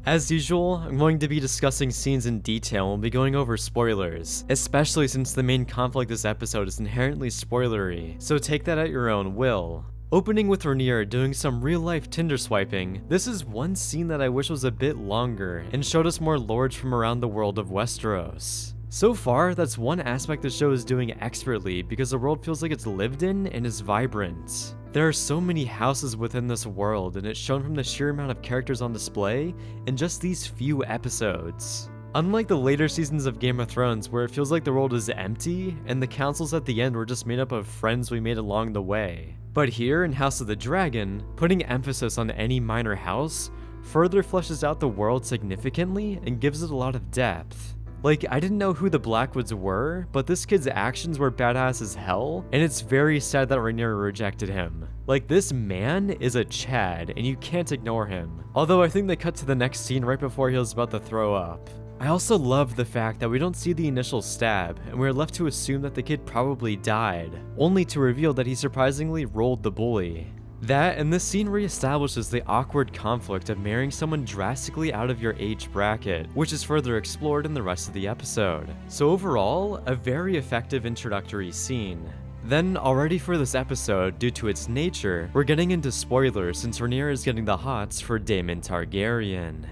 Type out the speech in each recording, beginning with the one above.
As usual, I'm going to be discussing scenes in detail and we'll be going over spoilers, especially since the main conflict this episode is inherently spoilery, so take that at your own will. Opening with Rhaenyra doing some real-life Tinder swiping, this is one scene that I wish was a bit longer and showed us more lords from around the world of Westeros. So far, that's one aspect the show is doing expertly because the world feels like it's lived in and is vibrant. There are so many houses within this world, and it's shown from the sheer amount of characters on display in just these few episodes. Unlike the later seasons of Game of Thrones where it feels like the world is empty and the councils at the end were just made up of friends we made along the way. But here in House of the Dragon, putting emphasis on any minor house further fleshes out the world significantly and gives it a lot of depth. Like, I didn't know who the Blackwoods were, but this kid's actions were badass as hell, and it's very sad that Rhaenyra rejected him. Like, this man is a Chad, and you can't ignore him. Although I think they cut to the next scene right before he was about to throw up. I also love the fact that we don't see the initial stab, and we're left to assume that the kid probably died, only to reveal that he surprisingly rolled the bully. That and this scene reestablishes the awkward conflict of marrying someone drastically out of your age bracket, which is further explored in the rest of the episode. So overall, a very effective introductory scene. Then, already for this episode, due to its nature, we're getting into spoilers since Rhaenyra is getting the hots for Daemon Targaryen.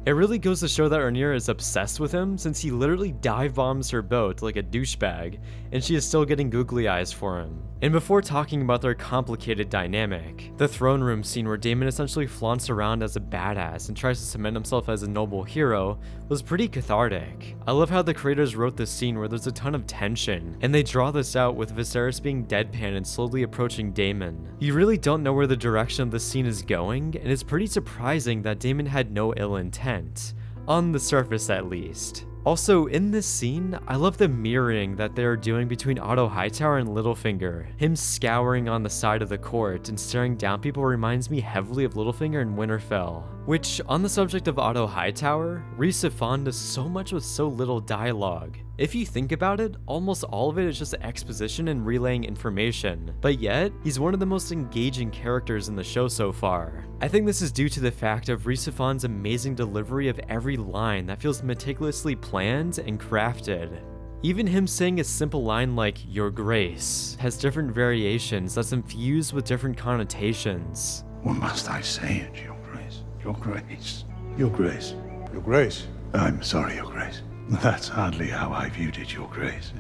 It really goes to show that Rhaenyra is obsessed with him since he literally dive bombs her boat like a douchebag, and she is still getting googly eyes for him. And before talking about their complicated dynamic, the throne room scene where Daemon essentially flaunts around as a badass and tries to cement himself as a noble hero was pretty cathartic. I love how the creators wrote this scene where there's a ton of tension, and they draw this out with Viserys being deadpan and slowly approaching Daemon. You really don't know where the direction of the scene is going, and it's pretty surprising that Daemon had no ill intent, on the surface at least. Also, in this scene, I love the mirroring that they are doing between Otto Hightower and Littlefinger. Him scouring on the side of the court and staring down people reminds me heavily of Littlefinger in Winterfell. Which, on the subject of Otto Hightower, Rhys Ifan does so much with so little dialogue. If you think about it, almost all of it is just exposition and relaying information, but yet, he's one of the most engaging characters in the show so far. I think this is due to the fact of Rhys Ifan's amazing delivery of every line that feels meticulously planned and crafted. Even him saying a simple line like, "Your Grace," has different variations that's infused with different connotations. What must I say at Your Grace? Your Grace. Your Grace. Your Grace. I'm sorry, Your Grace. That's hardly how I viewed it, Your Grace.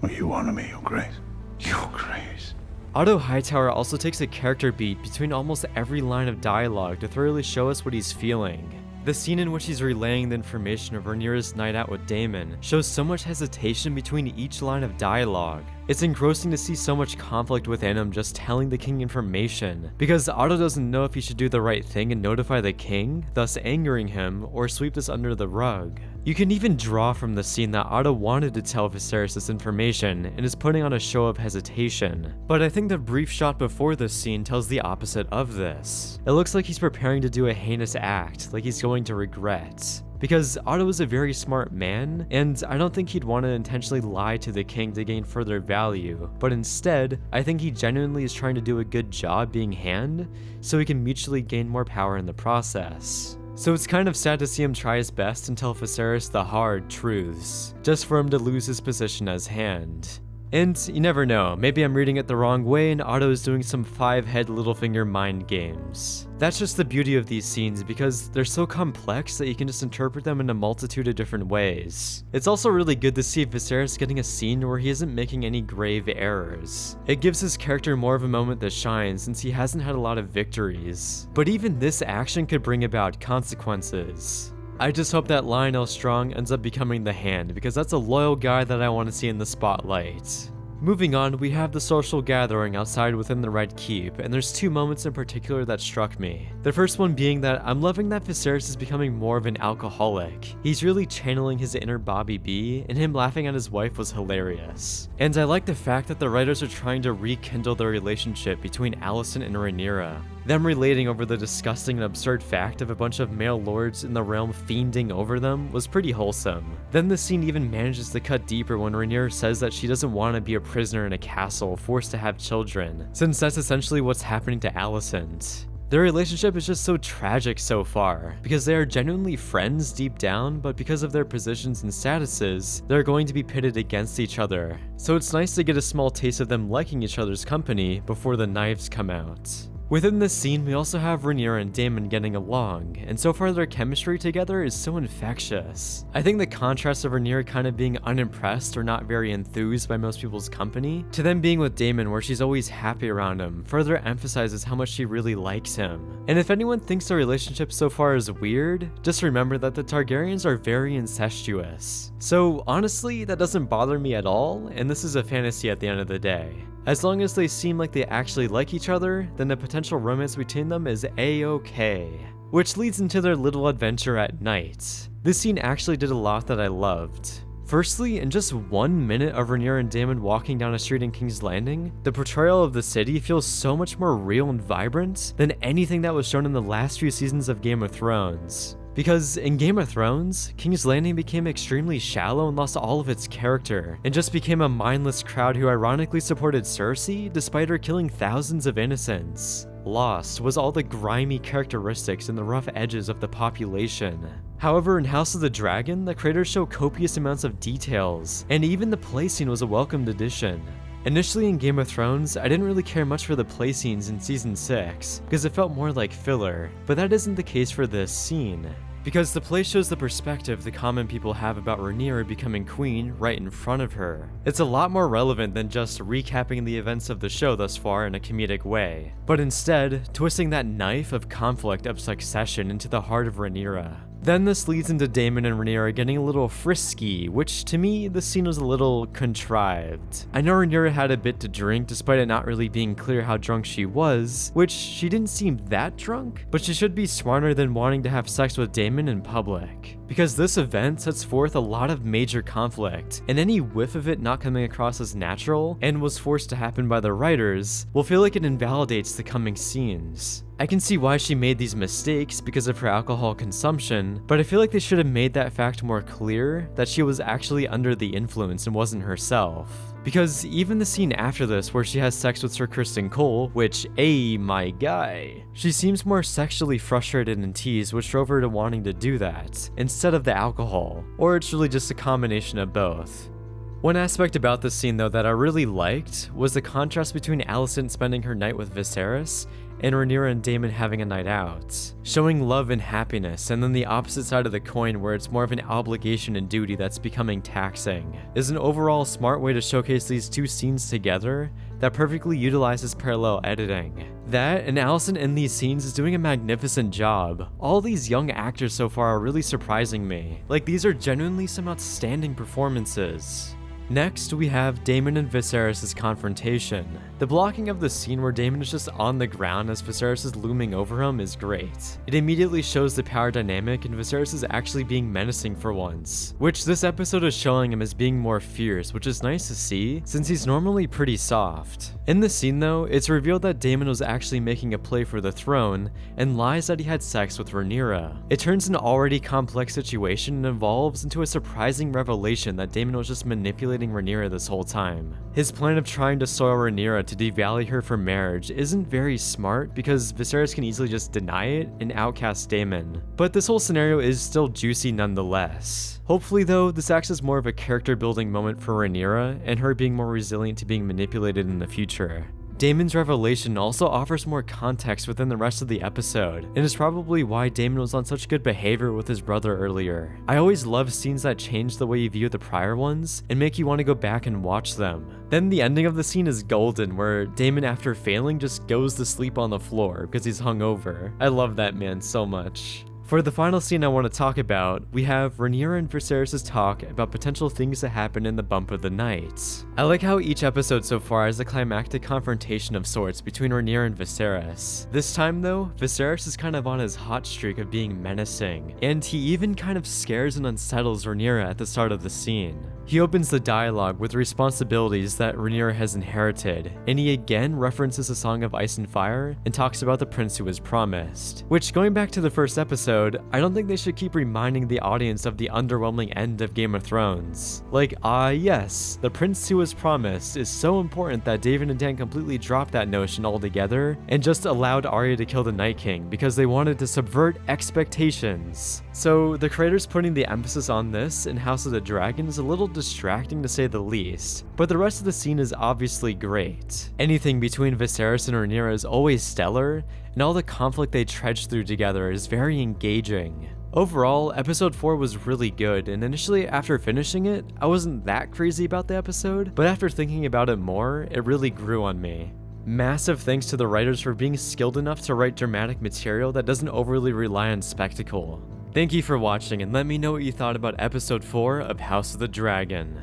Well, you honor me, Your Grace. Your Grace. Otto Hightower also takes a character beat between almost every line of dialogue to thoroughly show us what he's feeling. The scene in which he's relaying the information of Rhaenyra's night out with Daemon shows so much hesitation between each line of dialogue. It's engrossing to see so much conflict within him just telling the king information, because Otto doesn't know if he should do the right thing and notify the king, thus angering him, or sweep this under the rug. You can even draw from the scene that Otto wanted to tell Viserys this information and is putting on a show of hesitation, but I think the brief shot before this scene tells the opposite of this. It looks like he's preparing to do a heinous act, like he's going to regret. Because Otto is a very smart man, and I don't think he'd want to intentionally lie to the king to gain further value, but instead, I think he genuinely is trying to do a good job being hand, so he can mutually gain more power in the process. So it's kind of sad to see him try his best and tell Viserys the hard truths, just for him to lose his position as hand. And you never know, maybe I'm reading it the wrong way and Otto is doing some five-head Littlefinger mind games. That's just the beauty of these scenes because they're so complex that you can just interpret them in a multitude of different ways. It's also really good to see Viserys getting a scene where he isn't making any grave errors. It gives his character more of a moment to shine since he hasn't had a lot of victories. But even this action could bring about consequences. I just hope that Lionel Strong ends up becoming the hand because that's a loyal guy that I want to see in the spotlight. Moving on, we have the social gathering outside within the Red Keep, and there's two moments in particular that struck me. The first one being that I'm loving that Viserys is becoming more of an alcoholic. He's really channeling his inner Bobby B, and him laughing at his wife was hilarious. And I like the fact that the writers are trying to rekindle the relationship between Alicent and Rhaenyra. Them relating over the disgusting and absurd fact of a bunch of male lords in the realm fiending over them was pretty wholesome. Then the scene even manages to cut deeper when Rhaenyra says that she doesn't want to be a prisoner in a castle forced to have children, since that's essentially what's happening to Alicent. Their relationship is just so tragic so far, because they are genuinely friends deep down, but because of their positions and statuses, they're going to be pitted against each other. So it's nice to get a small taste of them liking each other's company before the knives come out. Within this scene, we also have Rhaenyra and Daemon getting along, and so far their chemistry together is so infectious. I think the contrast of Rhaenyra kind of being unimpressed or not very enthused by most people's company, to them being with Daemon where she's always happy around him, further emphasizes how much she really likes him. And if anyone thinks their relationship so far is weird, just remember that the Targaryens are very incestuous. So honestly, that doesn't bother me at all, and this is a fantasy at the end of the day. As long as they seem like they actually like each other, then the potential romance between them is a-okay. Which leads into their little adventure at night. This scene actually did a lot that I loved. Firstly, in just 1 minute of Rhaenyra and Daemon walking down a street in King's Landing, the portrayal of the city feels so much more real and vibrant than anything that was shown in the last few seasons of Game of Thrones. Because in Game of Thrones, King's Landing became extremely shallow and lost all of its character, and just became a mindless crowd who ironically supported Cersei despite her killing thousands of innocents. Lost was all the grimy characteristics and the rough edges of the population. However, in House of the Dragon, the creators show copious amounts of details, and even the play scene was a welcomed addition. Initially in Game of Thrones, I didn't really care much for the play scenes in Season 6, because it felt more like filler, but that isn't the case for this scene. Because the play shows the perspective the common people have about Rhaenyra becoming queen right in front of her. It's a lot more relevant than just recapping the events of the show thus far in a comedic way, but instead, twisting that knife of conflict of succession into the heart of Rhaenyra. Then this leads into Daemon and Rhaenyra getting a little frisky, which to me, the scene was a little contrived. I know Rhaenyra had a bit to drink despite it not really being clear how drunk she was, which she didn't seem that drunk, but she should be smarter than wanting to have sex with Daemon in public. Because this event sets forth a lot of major conflict, and any whiff of it not coming across as natural, and was forced to happen by the writers, will feel like it invalidates the coming scenes. I can see why she made these mistakes because of her alcohol consumption, but I feel like they should have made that fact more clear, that she was actually under the influence and wasn't herself. Because even the scene after this where she has sex with Sir Criston Cole, which, my guy, she seems more sexually frustrated and teased, which drove her to wanting to do that, instead of the alcohol, or it's really just a combination of both. One aspect about this scene though that I really liked was the contrast between Alicent spending her night with Viserys and Rhaenyra and Daemon having a night out, showing love and happiness, and then the opposite side of the coin where it's more of an obligation and duty that's becoming taxing, is an overall smart way to showcase these two scenes together that perfectly utilizes parallel editing. That, and Alicent in these scenes is doing a magnificent job. All these young actors so far are really surprising me. Like, these are genuinely some outstanding performances. Next, we have Daemon and Viserys' confrontation. The blocking of the scene where Daemon is just on the ground as Viserys is looming over him is great. It immediately shows the power dynamic and Viserys is actually being menacing for once, which this episode is showing him as being more fierce, which is nice to see since he's normally pretty soft. In the scene though, it's revealed that Daemon was actually making a play for the throne and lies that he had sex with Rhaenyra. It turns an already complex situation and evolves into a surprising revelation that Daemon was just manipulating Rhaenyra this whole time. His plan of trying to soil Rhaenyra to devalue her for marriage isn't very smart because Viserys can easily just deny it and outcast Daemon. But this whole scenario is still juicy nonetheless. Hopefully though, this acts as more of a character building moment for Rhaenyra and her being more resilient to being manipulated in the future. Daemon's revelation also offers more context within the rest of the episode, and is probably why Daemon was on such good behavior with his brother earlier. I always love scenes that change the way you view the prior ones, and make you want to go back and watch them. Then the ending of the scene is golden, where Daemon after failing just goes to sleep on the floor because he's hungover. I love that man so much. For the final scene I want to talk about, we have Rhaenyra and Viserys' talk about potential things that happen in the bump of the night. I like how each episode so far is a climactic confrontation of sorts between Rhaenyra and Viserys. This time though, Viserys is kind of on his hot streak of being menacing, and he even kind of scares and unsettles Rhaenyra at the start of the scene. He opens the dialogue with responsibilities that Rhaenyra has inherited, and he again references a song of Ice and Fire and talks about the prince who was promised. Which, going back to the first episode, I don't think they should keep reminding the audience of the underwhelming end of Game of Thrones. Like, yes, the prince who was promised is so important that David and Dan completely dropped that notion altogether and just allowed Arya to kill the Night King because they wanted to subvert expectations. So the creators putting the emphasis on this in House of the Dragon is a little distracting to say the least, but the rest of the scene is obviously great. Anything between Viserys and Rhaenyra is always stellar, and all the conflict they trudge through together is very engaging. Overall, episode 4 was really good, and initially after finishing it, I wasn't that crazy about the episode, but after thinking about it more, it really grew on me. Massive thanks to the writers for being skilled enough to write dramatic material that doesn't overly rely on spectacle. Thank you for watching, and let me know what you thought about episode 4 of House of the Dragon.